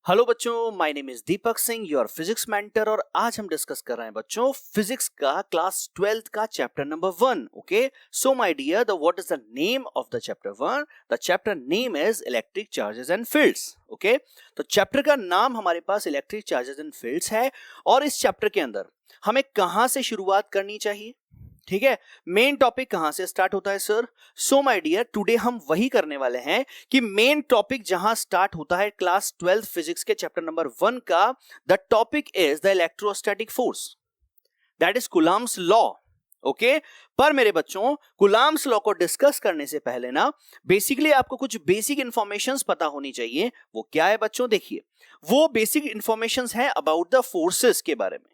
Hello बच्चों, my name is Deepak Singh, your physics mentor. और आज हम डिस्कस कर रहे हैं बच्चों फिजिक्स का क्लास 12th का chapter number 1। Okay, so my dear, the what is the name of the chapter 1? The chapter name is electric charges and fields. Okay, तो चैप्टर का नाम हमारे पास इलेक्ट्रिक चार्जेस एंड फील्ड्स है। और इस चैप्टर के अंदर हमें कहां से शुरुआत करनी चाहिए? ठीक है, मेन टॉपिक कहां से स्टार्ट होता है sir? So my dear, today हम वही करने वाले हैं कि मेन टॉपिक जहां स्टार्ट होता है क्लास 12 फिजिक्स के चैप्टर नंबर 1 का, the topic is the electrostatic force, that is Coulomb's law. Okay, पर मेरे बच्चों कूलम्ब्स लॉ को डिस्कस करने से पहले ना बेसिकली आपको कुछ बेसिक इंफॉर्मेशंस पता होनी चाहिए। वो क्या है बच्चों? देखिए, वो बेसिक इंफॉर्मेशंस है अबाउट द फोर्सेस के बारे में।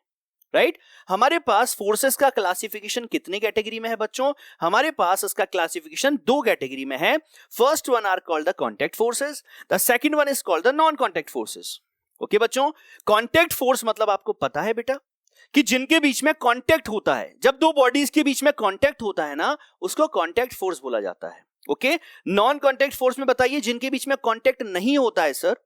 राइट हमारे पास फोर्सेस का क्लासिफिकेशन कितने कैटेगरी में है बच्चों? हमारे पास इसका क्लासिफिकेशन दो कैटेगरी में है। First one are called the contact forces, the second one is called the non contact forces. Okay बच्चों, कांटेक्ट फोर्स मतलब आपको पता है बेटा कि जिनके बीच में कांटेक्ट होता है, जब दो बॉडीज के बीच में कांटेक्ट होता है ना, उसको कांटेक्ट फोर्स बोला जाता है। ओके, नॉन कांटेक्ट फोर्स में बताइए जिनके बीच में कांटेक्ट नहीं होता है सर,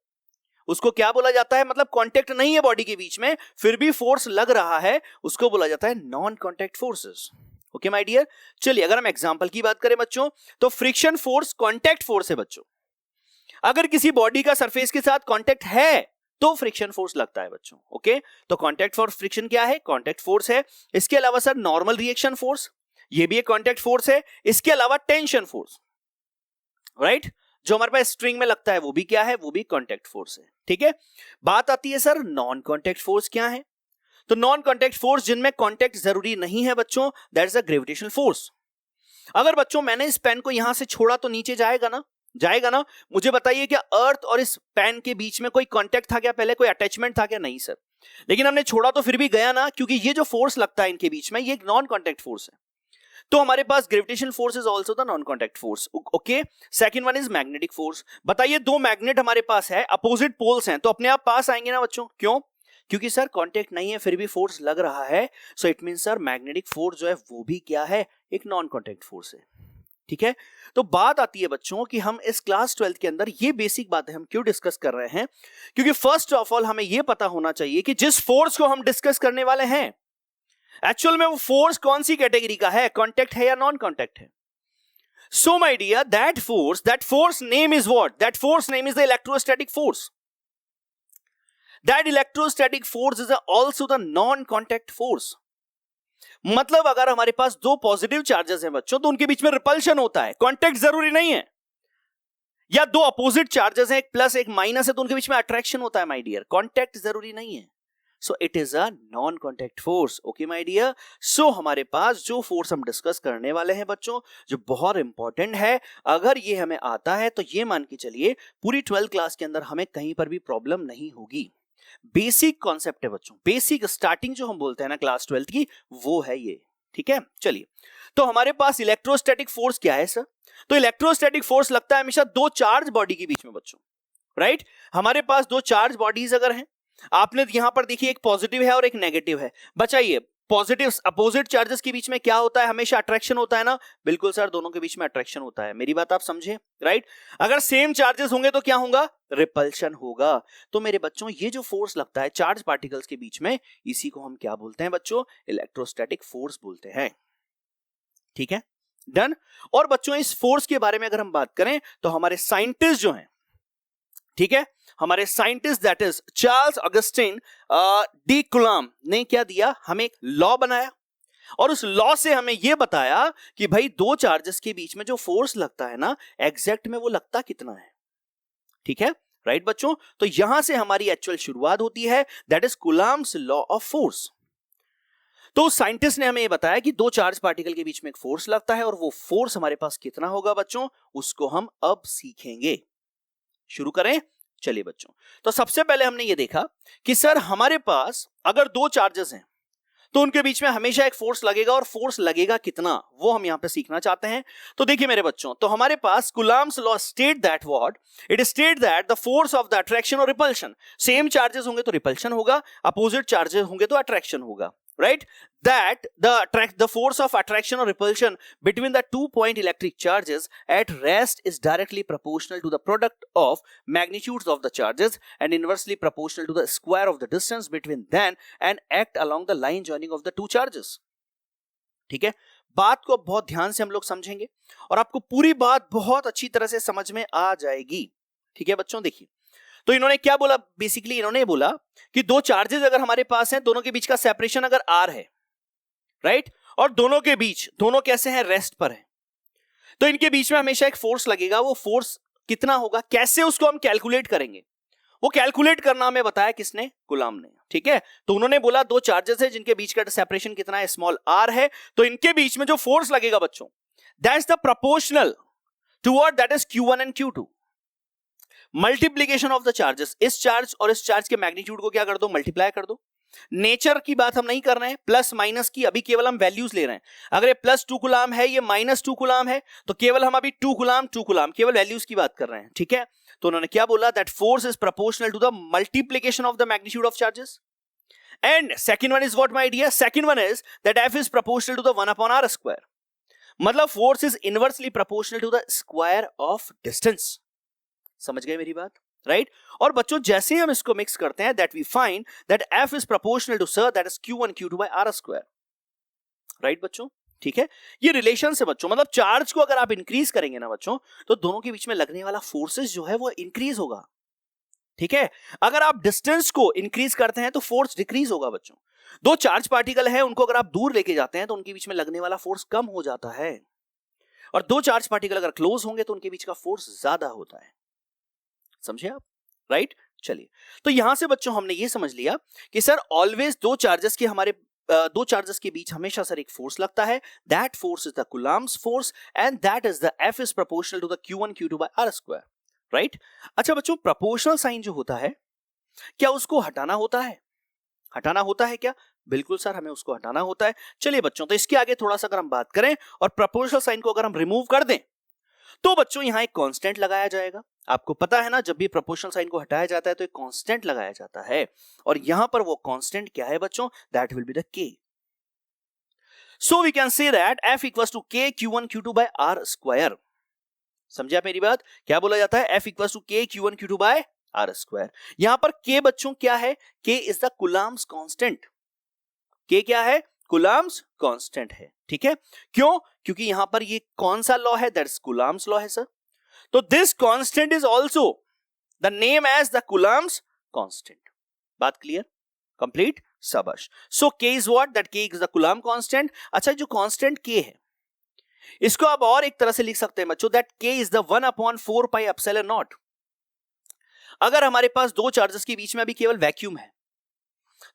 उसको क्या बोला जाता है? मतलब कांटेक्ट नहीं है बॉडी के बीच में फिर भी फोर्स लग रहा है, उसको बोला जाता है non contact forces. Okay my dear, चलिए अगर हम एग्जांपल की बात करें बच्चों, तो फ्रिक्शन फोर्स कांटेक्ट फोर्स है बच्चों। अगर किसी बॉडी का सरफेस के साथ कांटेक्ट है तो फ्रिक्शन फोर्स लगता है बच्चों। ओके, तो कांटेक्ट फॉर फ्रिक्शन क्या है? कांटेक्ट फोर्स है। इसके अलावा सर नॉर्मल रिएक्शन फोर्स, ये भी एक कांटेक्ट फोर्स है। इसके अलावा टेंशन फोर्स, राइट, जो हमारे पास स्ट्रिंग में लगता है वो भी क्या है? वो भी कांटेक्ट फोर्स है। ठीक है, बात आती है सर नॉन कांटेक्ट फोर्स क्या है? तो नॉन कांटेक्ट फोर्स जिनमें कांटेक्ट जरूरी नहीं है बच्चों, that is a gravitational force. अगर बच्चों मैंने इस पेन को यहां से छोड़ा तो नीचे जाएगा ना? जाएगा ना? मुझे बताइए क्या अर्थ और इस पेन के बीच में कोई कांटेक्ट था क्या? पहले कोई अटैचमेंट था क्या? नहीं सर, लेकिन हमने छोड़ा तो फिर भी गया ना, क्योंकि ये जो फोर्स लगता है इनके बीच में ये एक नॉन कांटेक्ट फोर्स है। तो हमारे पास gravitational force is also the non contact force. Okay, second one is magnetic force. बताइए दो मैग्नेट हमारे पास है, अपोजिट पोल्स हैं, तो अपने आप पास आएंगे ना बच्चों? क्यों? क्योंकि सर कांटेक्ट नहीं है फिर भी फोर्स लग रहा है, so it means sir magnetic force जो है वो भी क्या है? एक नॉन कांटेक्ट फोर्स है। ठीक है, तो बात आती है बच्चों कि हम इस क्लास 12 के अंदर ये बेसिक बातें हम क्यों डिस्कस कर रहे हैं, क्योंकि फर्स्ट ऑफ ऑल हमें ये पता होना चाहिए कि जिस फोर्स को हम डिस्कस करने वाले हैं एक्चुअल में वो फोर्स कौन सी कैटेगरी का है, कांटेक्ट है या नॉन कांटेक्ट है। So my dear, that force name is what? That force name is the electrostatic force. That electrostatic force is also the non contact force. मतलब अगर हमारे पास दो पॉजिटिव चार्जेस हैं बच्चों तो उनके बीच में रिपल्शन होता है, कांटेक्ट जरूरी नहीं है। या दो अपोजिट चार्जेस हैं, एक प्लस एक माइनस है, तो उनके बीच में अट्रैक्शन होता है माय डियर, कांटेक्ट जरूरी नहीं है। So it is a non contact force. Okay my dear, so हमारे पास जो फोर्स हम डिस्कस करने वाले हैं बच्चों, जो बहुत इंपॉर्टेंट है, अगर ये हमें आता है तो ये मान के चलिए पूरी 12th क्लास के अंदर हमें कहीं पर भी प्रॉब्लम नहीं होगी। बेसिक कॉन्सेप्ट है बच्चों, बेसिक स्टार्टिंग जो हम बोलते हैं ना क्लास 12th की, वो है ये। ठीक है, चलिए, तो हमारे पास इलेक्ट्रोस्टैटिक फोर्स क्या है सर? तो इलेक्ट्रोस्टैटिक फोर्स लगता है हमेशा दो चार्ज बॉडी के बीच में बच्चों। राइट, हमारे पास दो चार्ज बॉडीज अगर हैं, आपने यहां पर देखिए एक पॉजिटिव है और एक नेगेटिव है। बचाइए, पॉजिटिव अपोजिट चार्जेस के बीच में क्या होता है? हमेशा अट्रैक्शन होता है ना? बिल्कुल सर, दोनों के बीच में अट्रैक्शन होता है। मेरी बात आप समझे? राइट, अगर सेम चार्जेस होंगे तो क्या होगा? रिपल्शन होगा। तो मेरे बच्चों ये जो फोर्स लगता है चार्ज पार्टिकल्स के बीच में, इसी को हम क्या बोलते हैं बच्चों? इलेक्ट्रोस्टैटिक फोर्स बोलते हैं। ठीक है, डन। और बच्चों इस फोर्स के बारे में अगर हम बात करें तो हमारे साइंटिस्ट जो हैं, ठीक है, हमारे scientist that is Charles Augustin de coulomb ने क्या दिया? हमें एक लॉ बनाया और उस लॉ से हमें यह बताया कि भाई दो चार्जेस के बीच में जो फोर्स लगता है ना, एग्जैक्ट में वो लगता कितना है। ठीक है, राइट बच्चों, तो यहां से हमारी एक्चुअल शुरुआत होती है, that is Coulomb's law of force. तो साइंटिस्ट ने हमें यह बताया कि दो चार्ज पार्टिकल के बीच में एक फोर्स लगता है और वो फोर्स हमारे पास कितना होगा बच्चों, उसको हम अब सीखेंगे। शुरू करें? चलिए बच्चों, तो सबसे पहले हमने ये देखा कि सर हमारे पास अगर दो चार्जेस हैं तो उनके बीच में हमेशा एक फोर्स लगेगा, और फोर्स लगेगा कितना वो हम यहां पे सीखना चाहते हैं। तो देखिए मेरे बच्चों, तो हमारे पास Coulomb's law state that what? It state that the force of the attraction और रिपल्शन, सेम चार्जेस होंगे तो रिपल्शन होगा, अपोजिट चार्जेस होंगे तो अट्रैक्शन होगा। right? That the force of attraction or repulsion between the 2-point electric charges at rest is directly proportional to the product of magnitudes of the charges and inversely proportional to the square of the distance between them and act along the line joining of the two charges. ठीक है, बात को बहुत ध्यान से हम लोग समझेंगे और आपको पूरी बात बहुत अच्छी तरह से समझ में आ जाएगी. ठीक है बच्चों, देखिए तो इन्होंने क्या बोला, बेसिकली इन्होंने बोला कि दो चार्जेस अगर हमारे पास हैं, दोनों के बीच का सेपरेशन अगर r है, राइट, और दोनों के बीच, दोनों कैसे हैं, रेस्ट पर है, तो इनके बीच में हमेशा एक फोर्स लगेगा. वो फोर्स कितना होगा, कैसे उसको हम कैलकुलेट करेंगे, वो कैलकुलेट करना हमें बताया किसने, गुलाम ने. ठीक है, तो उन्होंने बोला दो चार्जेस है जिनके बीच का सेपरेशन कितना है, स्मॉल r है, तो इनके बीच में जो फोर्स लगेगा बच्चों, that's the proportional toward that is q1 and q2. Multiplication of the charges, इस चार्ज और इस चार्ज के मैग्नीट्यूड को क्या कर दो, मल्टीप्लाई कर दो. नेचर की बात हम नहीं कर रहे हैं, प्लस माइनस की, अभी केवल हम वैल्यूज ले रहे हैं. अगर ये प्लस 2 कूलम है, ये माइनस 2 कूलम है, तो केवल हम अभी 2 कूलम केवल वैल्यूज की बात कर रहे हैं. ठीक है, तो उन्होंने क्या बोला, that force is proportional to the multiplication of the magnitude of charges. And second one is what my dear, second one is that F is proportional to the 1 upon r square. मतलब force is inversely proportional to the square of distance. समझ गए मेरी बात, right? और बच्चों जैसे हम इसको मिक्स करते हैं, that we find that F is proportional to sir that is Q1 Q2 by r square. Right बच्चों, ठीक है, ये रिलेशन से बच्चों, मतलब चार्ज को अगर आप इंक्रीज करेंगे ना बच्चों, तो दोनों के बीच में लगने वाला फोर्सेस जो है वो इंक्रीज होगा. ठीक है, अगर आप डिस्टेंस को इंक्रीज करते हैं तो फोर्स डिक्रीज होगा बच्चों. दो चार्ज पार्टिकल है, उनको अगर आप दूर लेके जाते हैं तो उनके बीच में लगने वाला फोर्स कम हो जाता है, और दो चार्ज पार्टिकल अगर क्लोज होंगे तो उनके बीच का फोर्स ज्यादा होता है. समझे आप, राइट? चलिए, तो यहां से बच्चों हमने ये समझ लिया कि सर ऑलवेज दो चार्जेस के बीच हमेशा सर एक फोर्स लगता है. That force is the Coulomb's force and that is the F is proportional to the Q1 Q2 by r square. Right? अच्छा बच्चों, प्रोपोर्शनल साइन जो होता है, क्या उसको हटाना होता है? हटाना होता है क्या? बिल्कुल सर, हमें उसको हटाना होता है. चलिए बच्चों, तो इसके आगे थोड़ा सा अगर हम बात करें और प्रोपोर्शनल साइन को अगर हम रिमूव कर दें, तो बच्चों यहां एक कांस्टेंट लगाया जाएगा. आपको पता है ना, जब भी प्रोपोर्शनल साइन को हटाया जाता है तो एक कांस्टेंट लगाया जाता है, और यहां पर वो कांस्टेंट क्या है बच्चों, that will be the k. So we can say that F equals to k Q1 Q2 by r square. समझे आप मेरी बात? क्या बोला जाता है, F equals to k Q1 Q2 by r square. यहां पर k बच्चों क्या है, k is the Coulomb's constant. k क्या है, कूलम्स कांस्टेंट है. ठीक है, क्यों? क्योंकि यहां पर ये कौन सा लॉ है, दैट्स कूलम्स लॉ है सर. तो this constant is also the name as the Coulomb's constant. बात क्लियर, कंप्लीट, शाबाश. So k is what, that k is the Coulomb constant. अच्छा, जो कांस्टेंट k है, इसको आप और एक तरह से लिख सकते हैं बच्चों, that k is the 1 upon 4 pi epsilon not. अगर हमारे पास दो चार्जेस के बीच में अभी केवल वैक्यूम है,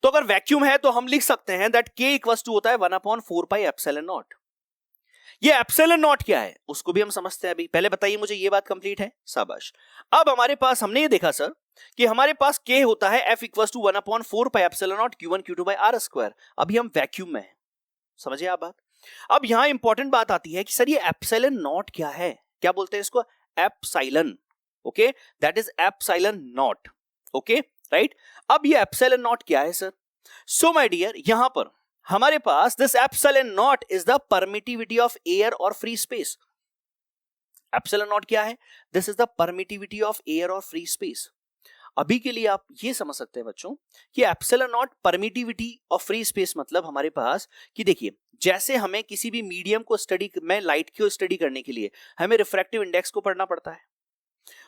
तो अगर वैक्यूम है तो हम लिख सकते हैं दैट k इक्वल्स टू होता है 1 अपॉन 4 पाई एप्सिलॉन नॉट. ये एप्सिलॉन नॉट क्या है उसको भी हम समझते हैं. अभी पहले बताइए मुझे, ये बात कंप्लीट है, शाबाश. अब हमारे पास, हमने ये देखा सर कि हमारे पास k होता है F equals to 1 upon 4 pi epsilon naught Q1 Q2 by r square. अभी हम वैक्यूम में हैं, समझे आप बात? अब यहां इंपॉर्टेंट बात आती है कि सर ये एप्सिलॉन नॉट क्या है, क्या बोलते हैं इसको, epsilon. Okay, that is epsilon not. Okay, right? अब ये एप्सिलॉन नॉट क्या है सर? सो माय डियर, यहां पर हमारे पास this epsilon naught is the permittivity of air और फ्री स्पेस. एप्सिलॉन नॉट क्या है? This is the permittivity of air और फ्री स्पेस. अभी के लिए आप ये समझ सकते हैं बच्चों कि epsilon not permittivity of free space मतलब हमारे पास कि देखिए, जैसे हमें किसी भी मीडियम को स्टडी में लाइट को स्टडी करने के लिए हमें रिफ्रैक्टिव इंडेक्स को पढ़ना पड़ता है,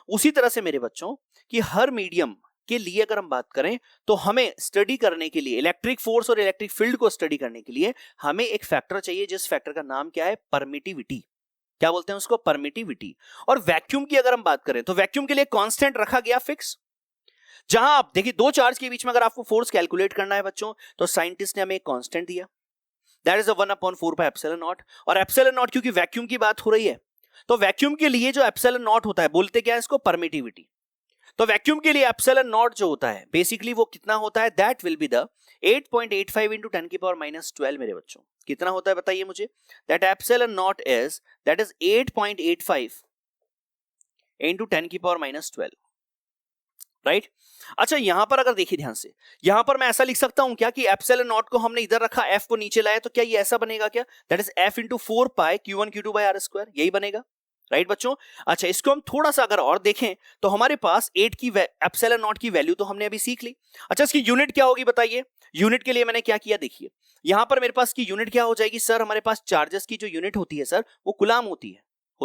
उसी तरह से मेरे बच्चों कि हर मीडियम के लिए अगर हम बात करें तो हमें स्टडी करने के लिए, इलेक्ट्रिक फोर्स और इलेक्ट्रिक फील्ड को स्टडी करने के लिए हमें एक फैक्टर चाहिए, जिस फैक्टर का नाम क्या है, परमिटिविटी. क्या बोलते हैं उसको, परमिटिविटी. और वैक्यूम की अगर हम बात करें तो वैक्यूम के लिए कांस्टेंट रखा गया फिक्स. जहां आप देखिए, दो चार्ज के बीच में अगर आपको फोर्स कैलकुलेट करना है बच्चों, तो साइंटिस्ट ने हमें एक कांस्टेंट दिया, that is 1 upon 4 pi epsilon not. और एप्सिलॉन नॉट क्योंकि वैक्यूम की बात हो रही है, तो वैक्यूम के लिए जो एप्सिलॉन नॉट होता है, बोलते क्या है इसको, परमिटिविटी. तो वैक्यूम के लिए एप्सिलॉन नॉट जो होता है बेसिकली वो कितना होता है, that will be the 8.85 into 10 की पावर -12. मेरे बच्चों कितना होता है बताइए मुझे, that epsilon naught is, that is 8.85 into 10 की पावर -12. राइट अच्छा यहां पर अगर देखिए ध्यान से, यहां पर मैं ऐसा लिख सकता हूं क्या कि एप्सिलॉन नॉट को हमने इधर रखा, एफ को नीचे लाया, तो क्या ये ऐसा बनेगा क्या, that is F into 4 pi Q1 Q2 by R square, यही बनेगा, राइट बच्चों। अच्छा इसको हम थोड़ा सा अगर और देखें तो हमारे पास 8 की एप्सिलॉन नॉट की वैल्यू तो हमने अभी सीख ली। अच्छा इसकी यूनिट क्या होगी बताइए, यूनिट के लिए मैंने क्या किया, देखिए यहां पर मेरे पास की यूनिट क्या हो जाएगी सर, हमारे पास चार्जेस की जो यूनिट होती है सर वो कुलाम होती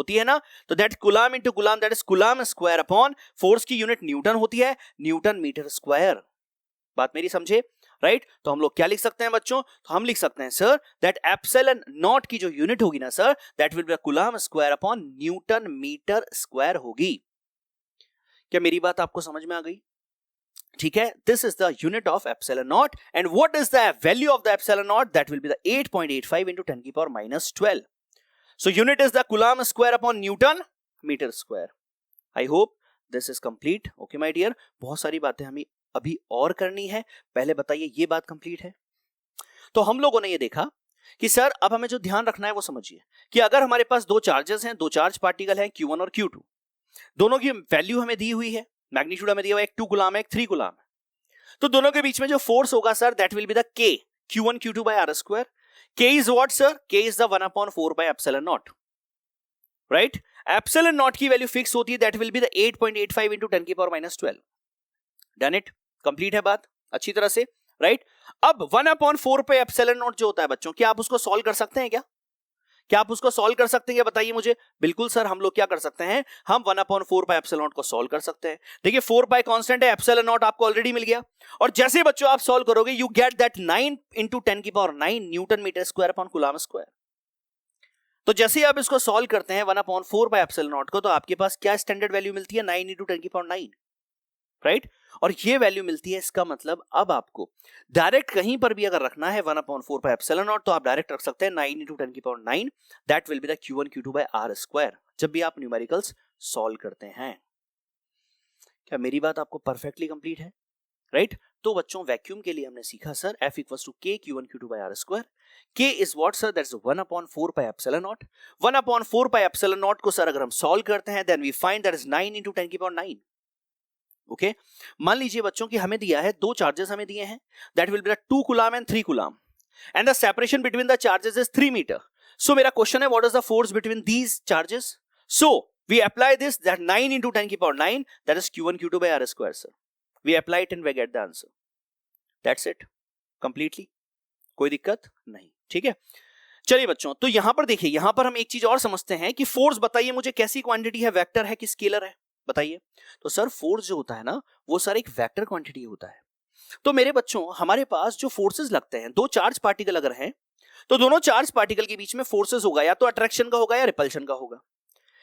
है ना, तो that कुलाम into कुलाम, that is कुलाम square upon force की यूनिट न्यूटन होती है, न्यूटन मीटर स्क्वायर। बात मेरी समझे, राइट तो हम लोग क्या लिख सकते हैं बच्चों, तो हम लिख सकते हैं सर दैट एप्सिलॉन नॉट की जो यूनिट होगी ना sir, that will be coulomb square upon newton meter square होगी। क्या मेरी बात आपको समझ में आ गई, ठीक है, this is the unit of epsilon not and what is the value of the epsilon naught, that will be the 8.85 into 10 की power minus 12। So unit is the Coulomb square upon Newton meter square. I hope this is complete. Okay my dear, बहुत सारी बातें हमें अभी और करनी है, पहले बताइए ये बात कंप्लीट है। तो हम लोगों ने ये देखा कि सर अब हमें जो ध्यान रखना है वो समझिए कि अगर हमारे पास दो चार्जेस हैं, दो चार्ज पार्टिकल हैं Q1 और Q2, दोनों की वैल्यू हमें दी हुई है, मैग्नीट्यूड हमें दिया हुआ है, एक 2 कूलम है, एक 3 कूलम है, तो दोनों के बीच में जो फोर्स होगा sir that will be the K Q1 Q2 by R square. K is what sir? K is the 1/4 by epsilon naught. Right? Epsilon naught की वैल्यू फिक्स होती है, that will be the 8.85 into 10 की power minus 12. Done it? Complete है बात अच्छी तरह से, right? अब 1/4 पे epsilon naught जो होता है बच्चों, क्या आप उसको सॉल्व कर सकते हैं क्या आप उसको सॉल्व कर सकते हैं, बताइए मुझे। बिल्कुल सर, हम लोग क्या कर सकते हैं, हम 1/4 पाई एप्सिलॉन नॉट को सॉल्व कर सकते हैं। देखिए 4 पाई कांस्टेंट है, एप्सिलॉन नॉट आपको ऑलरेडी मिल गया, और जैसे बच्चों आप सॉल्व करोगे यू गेट दैट 9 into 10 की power 9 newton meter square upon coulomb square. तो जैसे आप इसको सॉल्व करते हैं 1/4 पाई एप्सिलॉन नॉट को, तो आपके पास क्या स्टैंडर्ड वैल्यू मिलती है, 9 into 10 की पावर 9, राइट? और ये वैल्यू मिलती है, इसका मतलब अब आपको डायरेक्ट कहीं पर भी अगर रखना है 1/4 पाई एप्सिलॉन नॉट, तो आप डायरेक्ट रख सकते हैं 9 into 10 की power 9, that will be the Q1 Q2 by R square, जब भी आप न्यूमेरिकल्स सॉल्व करते हैं। क्या मेरी बात आपको परफेक्टली कंप्लीट है, राइट? तो बच्चों वैक्यूम के लिए हमने सीखा sir F equals to K Q1 Q2 by R square. K is what sir, that is 1/4 pi epsilon naught. 1/4 pi epsilon naught को सर अगर हम सॉल्व करते हैं, then we find that is 9 into 10 की पावर 9। ओके मान लीजिए बच्चों कि हमें दिया है, दो चार्जेस हमें दिए हैं, that will be the 2 coulomb and 3 coulomb, and the separation between the charges is 3 metre. So मेरा क्वेश्चन है, what is the force between these charges? So we apply this, that 9 into 10 की power 9, that is Q1 Q2 by R square sir. We apply it and we get the answer. That's it. Completely. कोई दिक्कत नहीं, ठीक है। चलिए बच्चों, तो यहां पर देखिए, यहां पर हम एक चीज और समझते हैं कि फोर्स बताइए मुझे कैसी क्वांटिटी है, वेक्टर है कि स्केलर है, बताइए। तो सर फोर्स जो होता है ना, वो सर एक वेक्टर क्वांटिटी होता है। तो मेरे बच्चों हमारे पास जो फोर्सेस लगते हैं, दो चार्ज पार्टिकल अगर हैं, तो दोनों चार्ज पार्टिकल के बीच में फोर्सेस होगा, या तो अट्रैक्शन का होगा या रिपल्शन का होगा,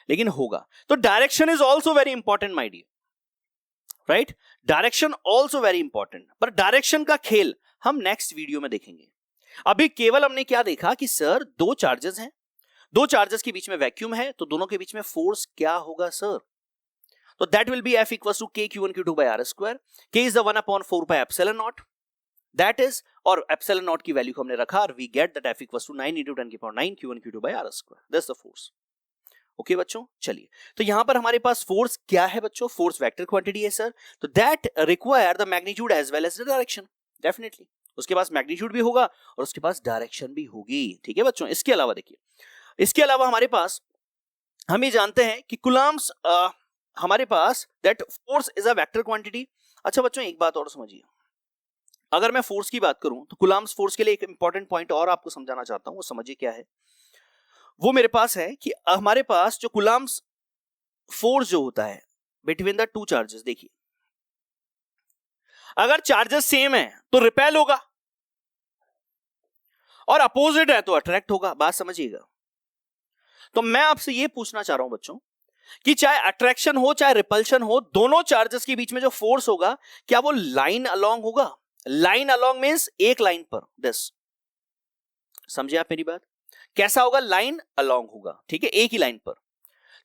लेकिन होगा। तो direction is also very important my dear, right? Direction also very important, पर डायरेक्शन का खेल हम नेक्स्ट वीडियो में देखेंगे। अभी केवल हमने क्या देखा कि सर दो चार्जेस हैं, दो चार्जेस के बीच में वैक्यूम है, तो दोनों के बीच में फोर्स क्या होगा सर? तो that will be F equals to K Q1 Q2 by R square. K is the 1/4 pi epsilon naught, that is, और एप्सिलॉन नॉट की वैल्यू को हमने रखा, और we get that F equals to 9 into 10 की power 9 Q1 Q2 by R square, that's the force. Okay बच्चों, चलिए, तो यहां पर हमारे पास फोर्स क्या है बच्चों? फोर्स वेक्टर क्वांटिटी है सर, तो that require the magnitude as well as the direction, definitely उसके पास मैग्नीट्यूड भी होगा और उसके पास डायरेक्शन भी होगी, ठीक है बच्चों। इसके अलावा देखिए, इसके अलावा हमारे पास, हम ये जानते हैं कि कूलम्स, हमारे पास that force is a vector quantity. अच्छा बच्चों एक बात और समझिए, अगर मैं फोर्स की बात करूं तो कूलम्स फोर्स के लिए एक इंपॉर्टेंट पॉइंट और आपको समझाना चाहता हूं, वो समझिए क्या है। वो मेरे पास है कि हमारे पास जो कूलम्स फोर्स जो होता है बिटवीन द टू चार्जेस, देखिए अगर चार्जेस सेम है तो रिपेल होगा, और अपोजिट है तो अट्रैक्ट होगा, बात समझिएगा। तो मैं आपसे ये पूछना चाह रहा हूं बच्चों कि चाहे अट्रैक्शन हो चाहे रिपल्शन हो, दोनों चार्जेस के बीच में जो फोर्स होगा, क्या वो लाइन अलोंग होगा? लाइन अलोंग मींस एक लाइन पर, दिस, समझे आप मेरी बात? कैसा होगा? लाइन अलोंग होगा, ठीक है, एक ही लाइन पर।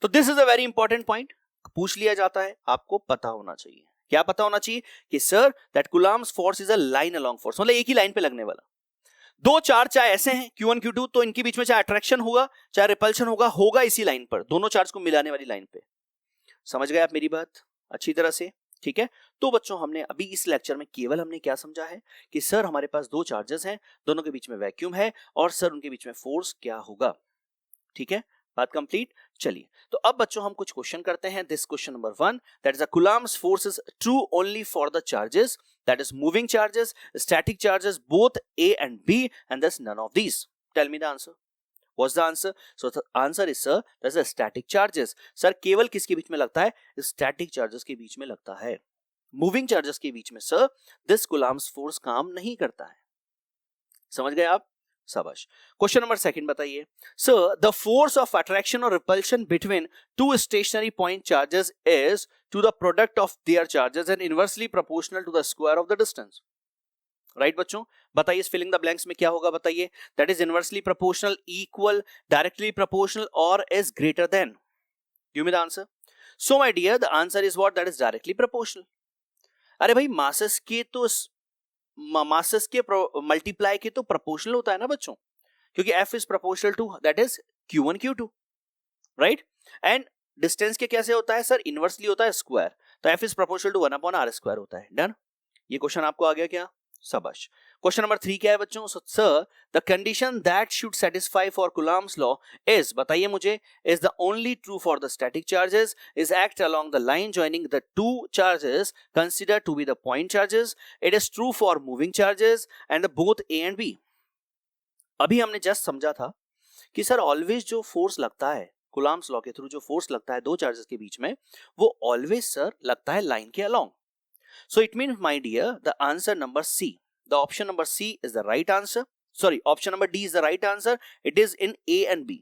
तो this is a very important point, पूछ लिया जाता है, आपको पता होना चाहिए। क्या पता होना चाहिए? कि sir that Coulomb's force is a line along force, मतलब एक ही लाइन पे लगने वाला। दो चार्ज चाहे ऐसे हैं Q1 Q2, तो इनके बीच में चाहे अट्रैक्शन होगा चाहे रिपल्शन होगा इसी लाइन पर, दोनों चार्ज को मिलाने वाली लाइन पे। समझ गए आप मेरी बात अच्छी तरह से? ठीक है। तो बच्चों हमने अभी इस लेक्चर में केवल हमने क्या समझा है कि सर हमारे पास दो चार्जेस हैं, दोनों के बीच में वैक्यूम है और सर उनके बीच में फोर्स क्या होगा। ठीक है, बात कंप्लीट। चलिए तो अब बच्चों हम कुछ क्वेश्चन करते हैं। This question number 1, that is a Coulomb's force is true only for the charges, that is moving charges, static charges, both A and B and thus none of these. Tell me the answer. What's the answer? So the answer is sir, that's a static charges. Sir केवल किसके बीच में लगता है? Static charges के बीच में लगता है। Moving charges के बीच में सर दिस कूलम्ब्स फोर्स काम नहीं करता है। समझ गए आप? शाबाश। क्वेश्चन नंबर 2 बताइए। Sir the force of attraction और repulsion between two stationary point charges is to the product of their charges and inversely proportional to the square of the distance. Right बच्चों, बताइए इस फिलिंग द ब्लैंक्स में क्या होगा बताइए। That is inversely proportional, equal, directly proportional और is greater than. Give me the answer. So my dear the answer is what? That is directly proportional. अरे भाई मासेस के तो मासेस के मल्टीप्लाई के तो प्रोपोर्शनल होता है ना बच्चों, क्योंकि F is proportional to that is Q1 Q2, right. And distance के कैसे होता है सर? इनवर्सली होता है स्क्वायर, तो F is proportional to 1/r square होता है। डन। ये क्वेश्चन आपको आ गया क्या? शाबाश। क्वेश्चन नंबर 3 क्या है बच्चों? Sir the condition that should satisfy for Coulomb's law is, बताइए मुझे, is the only true for the static charges, is act along the line joining the two charges consider to be the point charges, it is true for moving charges and both A and B। अभी हमने just समझा था कि sir always जो force लगता है Coulomb's law के through, जो फोर्स लगता है दो चार्जेस के बीच में, वो ऑलवेज सर लगता है लाइन के along. So it means, my dear, the answer number C, the option number C is the right answer. Sorry, option number D is the right answer. It is in A and B.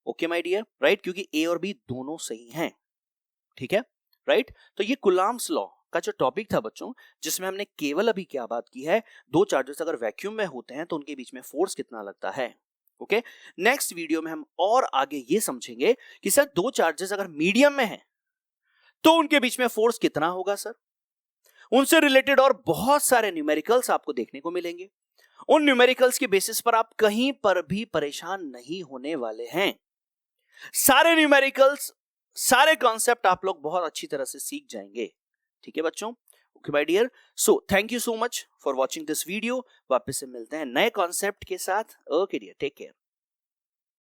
Okay, my dear, right? क्योंकि A और B दोनों सही हैं, ठीक है, right? तो ये Coulomb's law का जो टॉपिक था बच्चों, जिसमें हमने केवल अभी क्या बात की है, दो चार्जेस अगर वैक्यूम में होते हैं तो उनके बीच में फोर्स कितना लगता है। ओके, नेक्स्ट वीडियो में हम और आगे ये समझेंगे कि सर दो चार्जेस अगर मीडियम में हैं तो उनके बीच में फोर्स कितना होगा सर। उनसे रिलेटेड और बहुत सारे न्यूमेरिकल्स आपको देखने को मिलेंगे। उन न्यूमेरिकल्स के बेसिस पर आप कहीं पर भी परेशान नहीं होने वाले हैं। सारे न्यूमेरिकल्स, सारे कॉन्सेप्ट आप लोग बहुत अच्छी तरह से सीख जाएंगे। ठीक है बच्चों? Okay my dear, so thank you so much for watching this video. वापस से मिलते हैं नए कॉन्सेप्ट के साथ। Okay dear, take care.